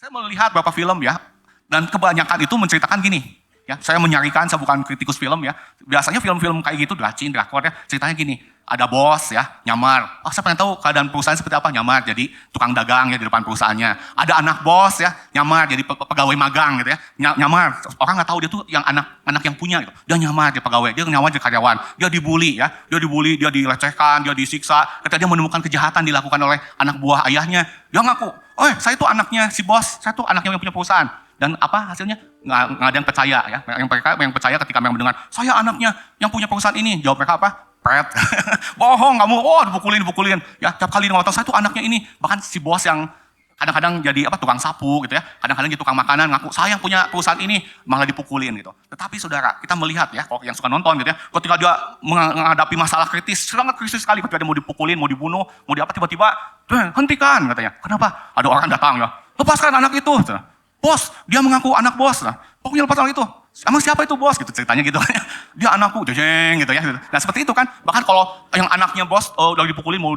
Saya melihat beberapa film ya, dan kebanyakan itu menceritakan gini. Ya, saya menyarikan, saya bukan kritikus film ya. Biasanya film-film kayak gitu, drakor ya, ceritanya gini. Ada bos ya, nyamar. Oh, saya pengen tahu keadaan perusahaan seperti apa, nyamar jadi tukang dagang ya di depan perusahaannya. Ada anak bos ya, nyamar jadi pegawai magang gitu ya. Nyamar, orang nggak tahu dia tuh yang anak yang punya gitu. Dia nyamar jadi pegawai, dia nyamar jadi karyawan. Dia dibully ya, dia dilecehkan, dia disiksa. Ketika dia menemukan kejahatan dilakukan oleh anak buah ayahnya, dia ngaku, oh saya tuh anaknya si bos, saya tuh anaknya yang punya perusahaan. Dan apa hasilnya? Nggak ada yang percaya ya. Yang percaya ketika mereka mendengar, saya anaknya yang punya perusahaan ini. Jawab mereka apa? Pret. Bohong kamu. Oh dipukulin. Ya tiap kali ngotot saya tuh anaknya ini. Bahkan si bos yang kadang-kadang jadi tukang sapu gitu ya. Kadang-kadang jadi tukang makanan ngaku, saya yang punya perusahaan ini. Malah dipukulin gitu. Tetapi saudara, kita melihat ya, kalau yang suka nonton gitu ya. Ketika dia menghadapi masalah kritis, sangat kritis sekali. Ketika dia mau dipukulin, mau dibunuh, mau tiba-tiba, hentikan katanya. Kenapa? Ada orang datang ya. Lepaskan anak itu. Bos, dia mengaku anak bos. Nah, pokoknya lepas anak itu. Emang siapa itu bos? Gitu ceritanya gitu. Dia anakku, jeng gitu ya. Nah seperti itu kan. Bahkan kalau yang anaknya bos udah dipukulin, mau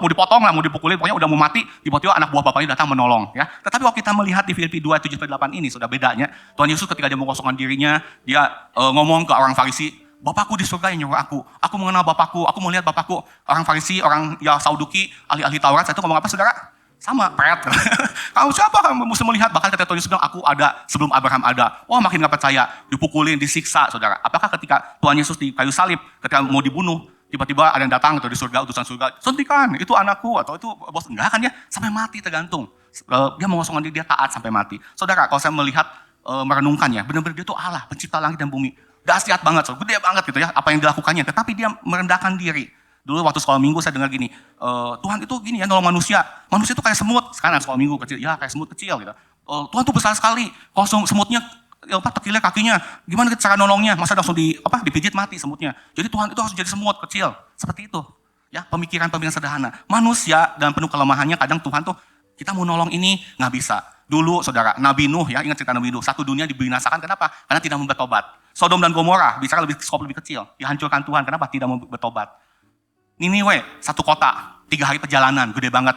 dipotong lah, mau dipukulin, pokoknya udah mau mati, tiba-tiba anak buah bapaknya datang menolong. Ya. Tetapi kalau kita melihat di Filipi 2:7-8 ini, sudah bedanya. Tuhan Yesus ketika dia mengosongkan dirinya, dia ngomong ke orang Farisi, Bapakku di surga yang nyuruh aku mengenal Bapakku, aku melihat Bapakku. Orang Farisi, orang ya Saduki, ahli-ahli Taurat, saya itu ngomong apa saudara? Sama, pret. Kamu siapa kamu mesti melihat? Bahkan ketika Tuhan Yesus bilang, aku ada sebelum Abraham ada. Wah makin gak percaya, dipukulin, disiksa saudara. Apakah ketika Tuhan Yesus di kayu salib, ketika mau dibunuh, tiba-tiba ada yang datang atau di surga, utusan surga, suntikan, itu anakku, atau itu bos, enggak kan ya, sampai mati tergantung. Dia mengosongkan diri, dia taat sampai mati. Saudara, kalau saya melihat, merenungkannya, benar-benar dia itu Allah, pencipta langit dan bumi. Dahsyat banget, gede banget gitu ya, apa yang dilakukannya. Tetapi dia merendahkan diri. Dulu waktu sekolah minggu saya dengar gini, Tuhan itu gini ya nolong manusia. Manusia itu kayak semut. Sekarang sekolah minggu kecil, ya kayak semut kecil gitu. Tuhan tuh besar sekali. Kalau semutnya tekilnya kakinya, gimana cara nolongnya? Masa langsung dipijit mati semutnya. Jadi Tuhan itu harus jadi semut kecil. Seperti itu. Ya, pemikiran-pemikiran sederhana. Manusia dan penuh kelemahannya kadang Tuhan tuh kita mau nolong ini nggak bisa. Dulu saudara, Nabi Nuh ya, ingat cerita Nabi Nuh, satu dunia dibinasakan kenapa? Karena tidak mau bertobat. Sodom dan Gomora bicara skop lebih kecil, dihancurkan Tuhan, kenapa? Tidak mau bertobat. Niniwe, satu kota, 3 hari perjalanan, gede banget.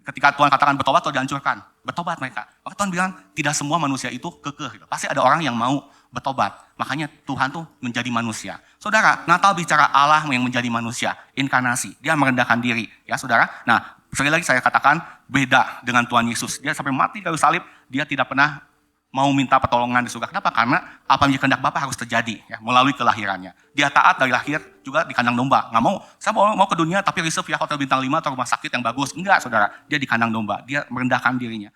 Ketika Tuhan katakan bertobat atau dihancurkan, bertobat mereka. Maka Tuhan bilang, tidak semua manusia itu kekeh. Gitu. Pasti ada orang yang mau bertobat. Makanya Tuhan tuh menjadi manusia. Saudara, Natal bicara Allah yang menjadi manusia, inkarnasi. Dia merendahkan diri, ya saudara. Nah, sekali lagi saya katakan, beda dengan Tuhan Yesus. Dia sampai mati kayu salib, dia tidak pernah mau minta pertolongan di surga. Kenapa? Karena apa yang kehendak Bapa harus terjadi ya, melalui kelahirannya. Dia taat dari lahir juga di kandang domba. Nggak mau, saya mau ke dunia tapi reserve ya hotel bintang 5 atau rumah sakit yang bagus. Enggak saudara, dia di kandang domba. Dia merendahkan dirinya.